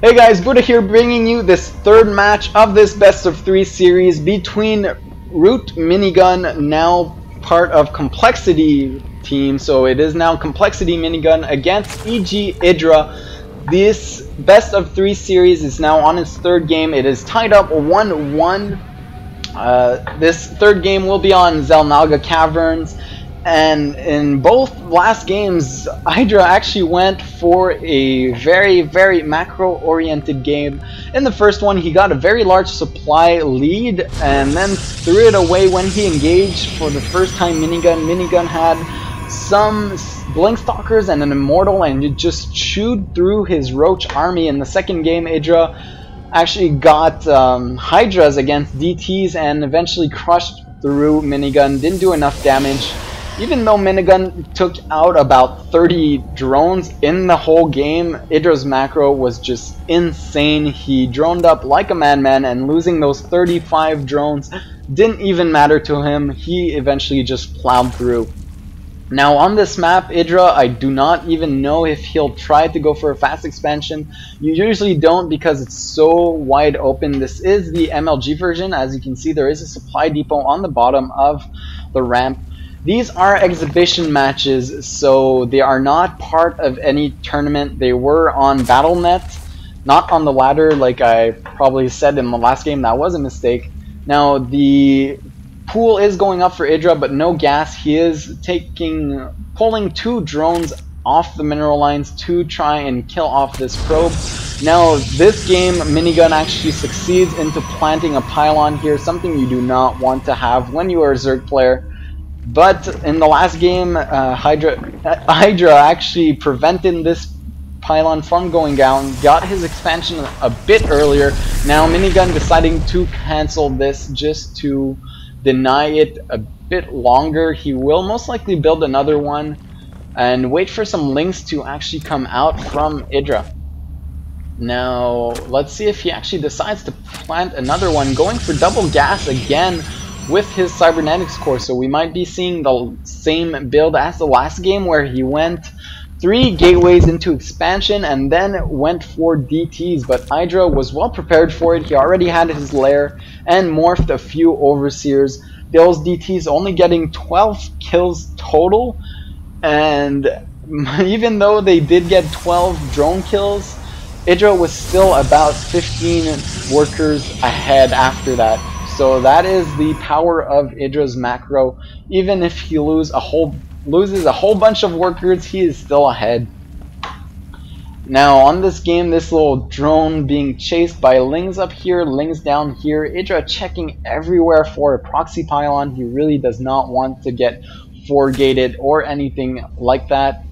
Hey guys, Buddha here bringing you this third match of this best of 3 series between RootMinigun, now part of Complexity team, so it is now complexityMinigun against EGIdra. This best of 3 series is now on its third game. It is tied up 1-1. This third game will be on Zelnaga Caverns. And in both last games, EGIdra actually went for a very macro-oriented game. In the first one, he got a very large supply lead and then threw it away when he engaged for the first time Minigun. Minigun had some Blink Stalkers and an Immortal, and it just chewed through his Roach army. In the second game, EGIdra actually got Hydras against DTs and eventually crushed through Minigun. Didn't do enough damage. Even though Minigun took out about 30 drones in the whole game, EGIdra's macro was just insane. He droned up like a madman, and losing those 35 drones didn't even matter to him. He eventually just plowed through. Now on this map, EGIdra, I do not even know if he'll try to go for a fast expansion. You usually don't because it's so wide open. This is the MLG version. As you can see, there is a supply depot on the bottom of the ramp. These are exhibition matches, so they are not part of any tournament. They were on Battle.net, not on the ladder like I probably said in the last game. That was a mistake. Now the pool is going up for EGIdra, but no gas. He is pulling 2 drones off the mineral lines to try and kill off this probe. Now this game, Minigun actually succeeds into planting a pylon here, something you do not want to have when you are a Zerg player. But in the last game, EGIdra actually prevented this pylon from going down, got his expansion a bit earlier. Now Minigun deciding to cancel this just to deny it a bit longer. He will most likely build another one and wait for some links to actually come out from EGIdra. Now let's see if he actually decides to plant another one, going for double gas again with his cybernetics core. So we might be seeing the same build as the last game, where he went 3 gateways into expansion and then went for DTs. But EGIdra was well prepared for it. He already had his lair and morphed a few overseers. Those DTs only getting 12 kills total, and even though they did get 12 drone kills, EGIdra was still about 15 workers ahead after that. So that is the power of EGIdra's macro. Even if he loses a whole bunch of workers, he is still ahead. Now on this game, this little drone being chased by Lings up here, Lings down here. EGIdra checking everywhere for a proxy pylon. He really does not want to get 4-gated or anything like that.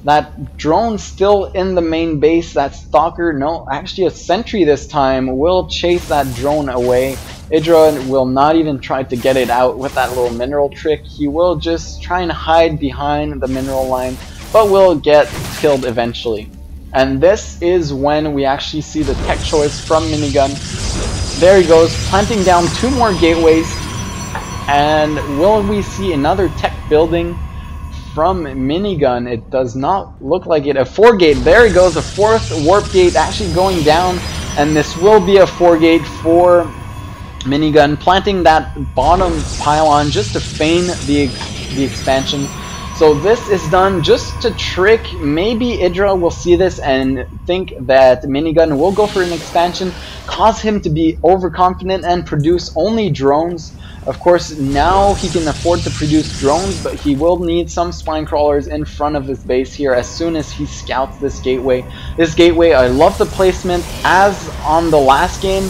That drone still in the main base. That Stalker, no, actually a sentry this time, will chase that drone away. EGIdra will not even try to get it out with that little mineral trick. He will just try and hide behind the mineral line, but will get killed eventually. And this is when we actually see the tech choice from Minigun. There he goes, planting down 2 more gateways. And will we see another tech building from Minigun? It does not look like it. A 4-gate, there he goes, a 4th warp gate actually going down, and this will be a 4-gate for Minigun, planting that bottom pylon just to feign the expansion. So this is done just to trick. Maybe EGIdra will see this and think that Minigun will go for an expansion, cause him to be overconfident and produce only drones. Of course, now he can afford to produce drones, but he will need some spine crawlers in front of his base here as soon as he scouts this gateway. This gateway, I love the placement. As on the last game,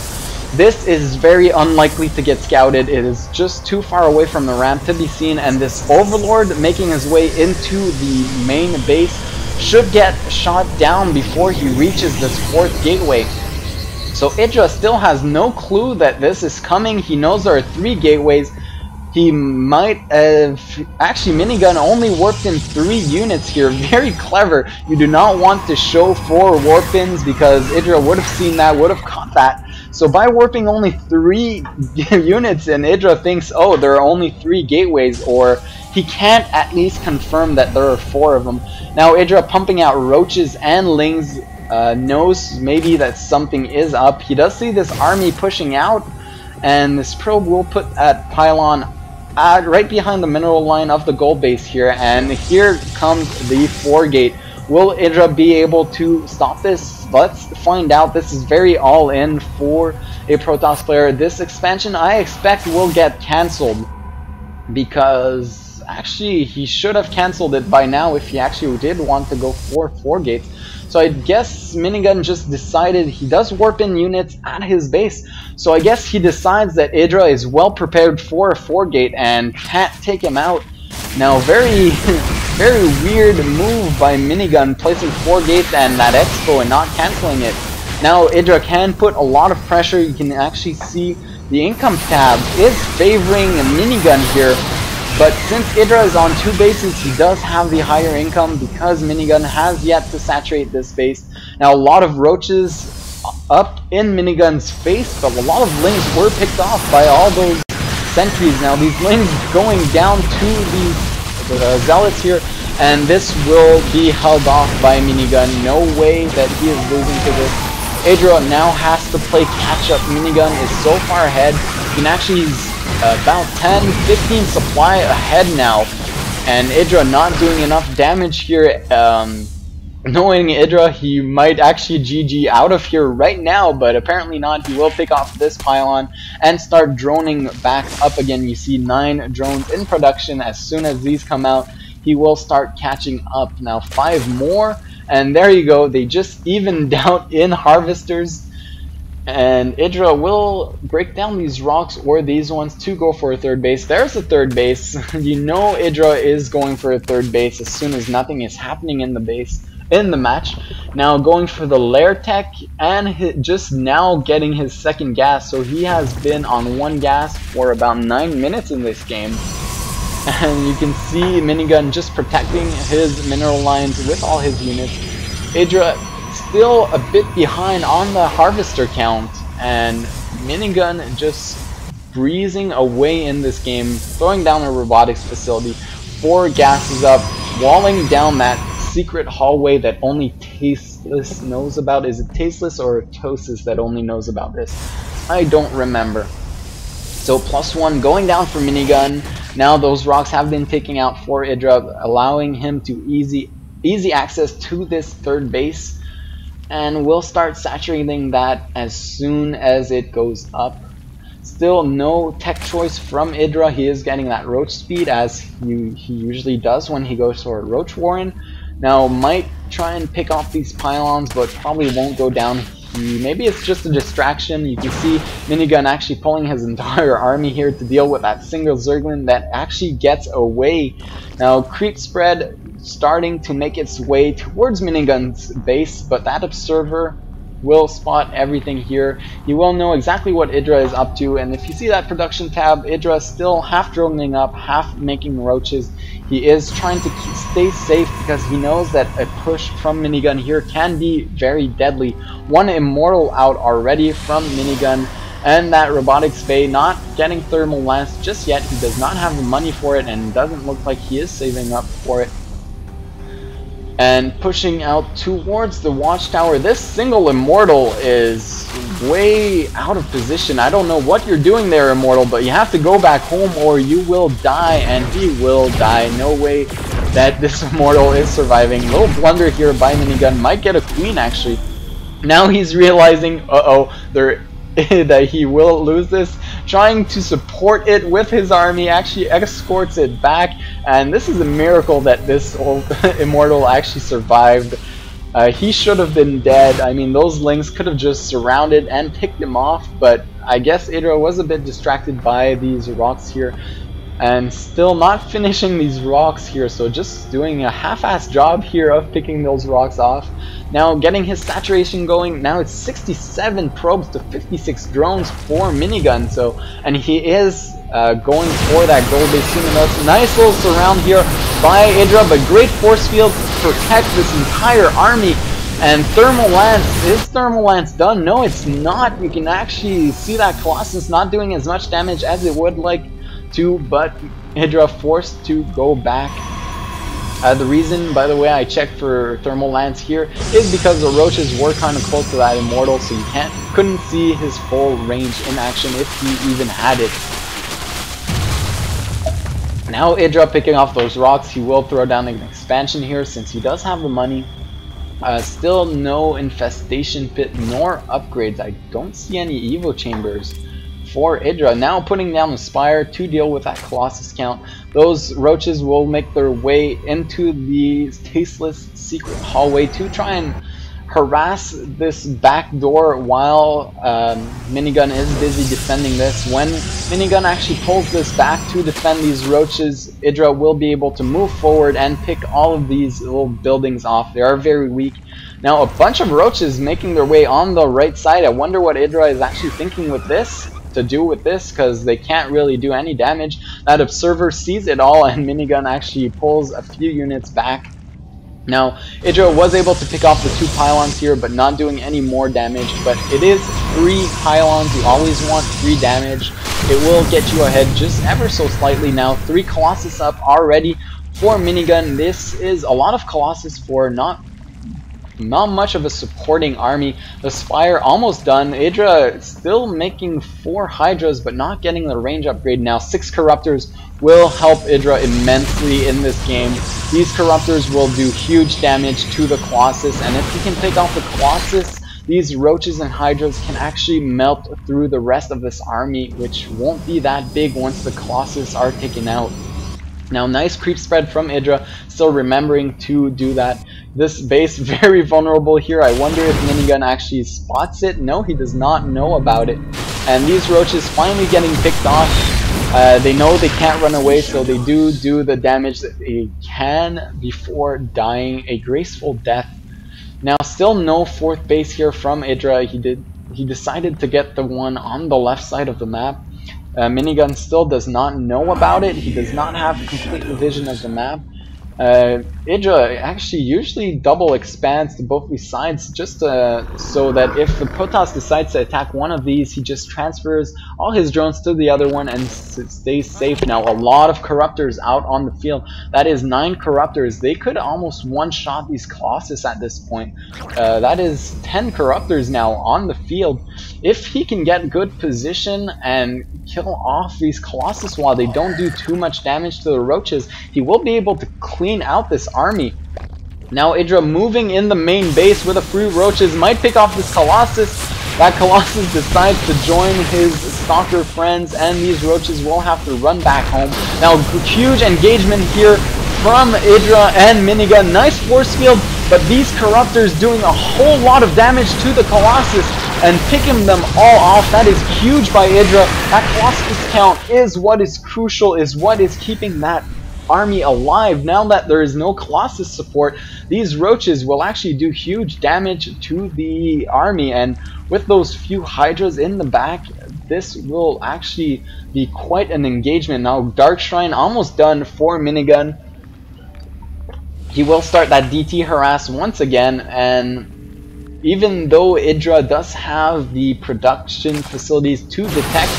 this is very unlikely to get scouted. It is just too far away from the ramp to be seen, and this Overlord making his way into the main base should get shot down before he reaches this 4th gateway. So EGIdra still has no clue that this is coming. He knows there are 3 gateways. He might have... Actually, Minigun only warped in 3 units here. Very clever. You do not want to show 4 warp-ins because EGIdra would have seen that, would have caught that. So by warping only 3 units, and EGIdra thinks, oh, there are only 3 gateways, or he can't at least confirm that there are 4 of them. Now EGIdra pumping out roaches and lings knows maybe that something is up. He does see this army pushing out, and this probe will put that pylon right behind the mineral line of the gold base here, and here comes the 4 gate. Will EGIdra be able to stop this? Let's find out. This is very all in for a Protoss player. This expansion I expect will get cancelled, because actually he should have cancelled it by now if he actually did want to go for 4 gates. So I guess Minigun just decided he does warp in units at his base. So I guess he decides that EGIdra is well prepared for a 4 gate and can't take him out. Now very very weird move by Minigun, placing 4 gates and that expo and not cancelling it. Now EGIdra can put a lot of pressure. You can actually see the income tab is favoring Minigun here. But since EGIdra is on 2 bases, he does have the higher income because Minigun has yet to saturate this base. Now a lot of roaches up in Minigun's face, but a lot of lings were picked off by all those sentries. Now these lings going down to the zealots here, and this will be held off by Minigun. No way that he is losing to this. EGIdra now has to play catch up. Minigun is so far ahead. You can actually about 10-15 supply ahead now, and EGIdra not doing enough damage here. Knowing EGIdra, he might actually GG out of here right now, but apparently not. He will pick off this pylon and start droning back up again. You see 9 drones in production. As soon as these come out, he will start catching up. Now 5 more, and there you go. They just evened out in harvesters. And EGIdra will break down these rocks or these ones to go for a 3rd base. There's a 3rd base. You know EGIdra is going for a 3rd base as soon as nothing is happening in the base in the match. Now going for the lair tech, and just now getting his 2nd gas. So he has been on 1 gas for about 9 minutes in this game. And you can see Minigun just protecting his mineral lines with all his units. EGIdra still a bit behind on the harvester count, and Minigun just breezing away in this game, throwing down a robotics facility. 4 gases up, walling down that secret hallway that only Tasteless knows about. Is it Tasteless or Tosis that only knows about this? I don't remember. So +1 going down for Minigun. Now those rocks have been taken out for EGIdra, allowing him to easy access to this 3rd base. And we'll start saturating that as soon as it goes up. Still no tech choice from EGIdra. He is getting that roach speed as he usually does when he goes for a roach warren. Now might try and pick off these pylons, but probably won't go down. Maybe it's just a distraction. You can see Minigun actually pulling his entire army here to deal with that single Zerglin that actually gets away. Now creep spread starting to make its way towards Minigun's base, but that observer will spot everything here. He will know exactly what EGIdra is up to, and if you see that production tab, EGIdra is still half droning up, half making roaches. He is trying to stay safe because he knows that a push from Minigun here can be very deadly. 1 immortal out already from Minigun, and that robotics bay not getting thermal lance just yet. He does not have the money for it, and doesn't look like he is saving up for it. And pushing out towards the watchtower. This single immortal is way out of position. I don't know what you're doing there, immortal, but you have to go back home or you will die, and he will die. No way that this immortal is surviving. Little blunder here by Minigun. Might get a queen actually. Now he's realizing, that he will lose this. Trying to support it with his army, actually escorts it back, and this is a miracle that this old immortal actually survived. He should have been dead. I mean, those lings could have just surrounded and picked him off, but I guess EGIdra was a bit distracted by these rocks here, and still not finishing these rocks here, so just doing a half-assed job here of picking those rocks off. Now getting his saturation going. Now it's 67 probes to 56 drones for Minigun. So, and he is going for that gold base soon enough. Nice little surround here by EGIdra, but great force field to protect this entire army. And thermal lance, is thermal lance done? No, it's not. You can actually see that Colossus not doing as much damage as it would like to, but EGIdra forced to go back. The reason, by the way, I checked for thermal lance here is because the roaches were kind of close to that immortal, so you couldn't see his full range in action if he even had it. Now EGIdra picking off those rocks. He will throw down an expansion here since he does have the money. Still no infestation pit nor upgrades. I don't see any evo chambers for EGIdra. Now putting down the spire to deal with that colossus count. Those roaches will make their way into the tasteless secret hallway to try and harass this back door while Minigun is busy defending this. When Minigun actually pulls this back to defend these roaches, EGIdra will be able to move forward and pick all of these little buildings off. They are very weak. Now a bunch of roaches making their way on the right side. I wonder what EGIdra is actually thinking with this, because they can't really do any damage. That observer sees it all and Minigun actually pulls a few units back. Now, EGIdra was able to pick off the 2 pylons here, but not doing any more damage. But it is 3 pylons. You always want 3 damage. It will get you ahead just ever so slightly. Now, 3 Colossus up already for Minigun. This is a lot of Colossus for not much of a supporting army. The Spire almost done. EGIdra still making 4 Hydras, but not getting the range upgrade. Now 6 Corruptors will help EGIdra immensely in this game. These Corruptors will do huge damage to the Colossus, and if you can take out the Colossus, these Roaches and Hydras can actually melt through the rest of this army, which won't be that big once the Colossus are taken out. Now, nice creep spread from EGIdra, still remembering to do that. This base very vulnerable here. I wonder if Minigun actually spots it. No, he does not know about it. And these roaches finally getting picked off. They know they can't run away, so they do the damage that they can before dying a graceful death. Now, still no 4th base here from EGIdra. He decided to get the one on the left side of the map. Minigun still does not know about it. He does not have complete vision of the map. EGIdra actually usually double expands to both these sides just so that if the Protoss decides to attack one of these, he just transfers all his drones to the other one and stays safe. Now a lot of Corruptors out on the field. That is 9 Corruptors. They could almost one-shot these Colossus at this point. That is 10 Corruptors now on the field. If he can get good position and kill off these Colossus while they don't do too much damage to the Roaches, he will be able to clean out this army. Now EGIdra moving in the main base with a few Roaches, might pick off this Colossus. That Colossus decides to join his Stalker friends, and these Roaches will have to run back home. Now huge engagement here from EGIdra and Minigun. Nice force field, but these Corruptors doing a whole lot of damage to the Colossus and picking them all off. That is huge by EGIdra. That Colossus count is what is crucial, is what is keeping that army alive. Now that there is no Colossus support, these Roaches will actually do huge damage to the army, and with those few Hydras in the back, this will actually be quite an engagement. Now Dark Shrine almost done for Minigun. He will start that DT harass once again, and even though EGIdra does have the production facilities to detect,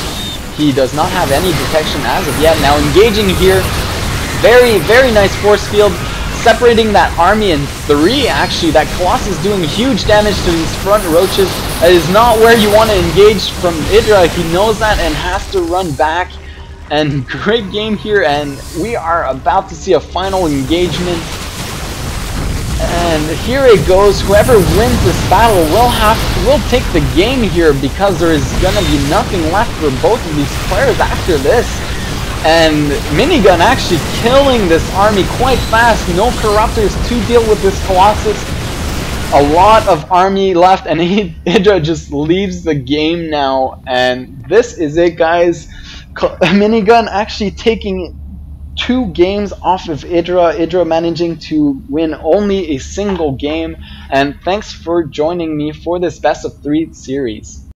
he does not have any detection as of yet. Now engaging here, very nice force field, separating that army in 3 actually. That Colossus doing huge damage to these front Roaches. That is not where you want to engage from EGIdra. He knows that and has to run back. And great game here, and we are about to see a final engagement. And here it goes. Whoever wins this battle will take the game here, because there is gonna be nothing left for both of these players after this. And Minigun actually killing this army quite fast. No Corruptors to deal with this Colossus. A lot of army left, and EGIdra just leaves the game now. And this is it, guys. Minigun actually taking 2 games off of EGIdra managing to win only a single game. And thanks for joining me for this best of 3 series.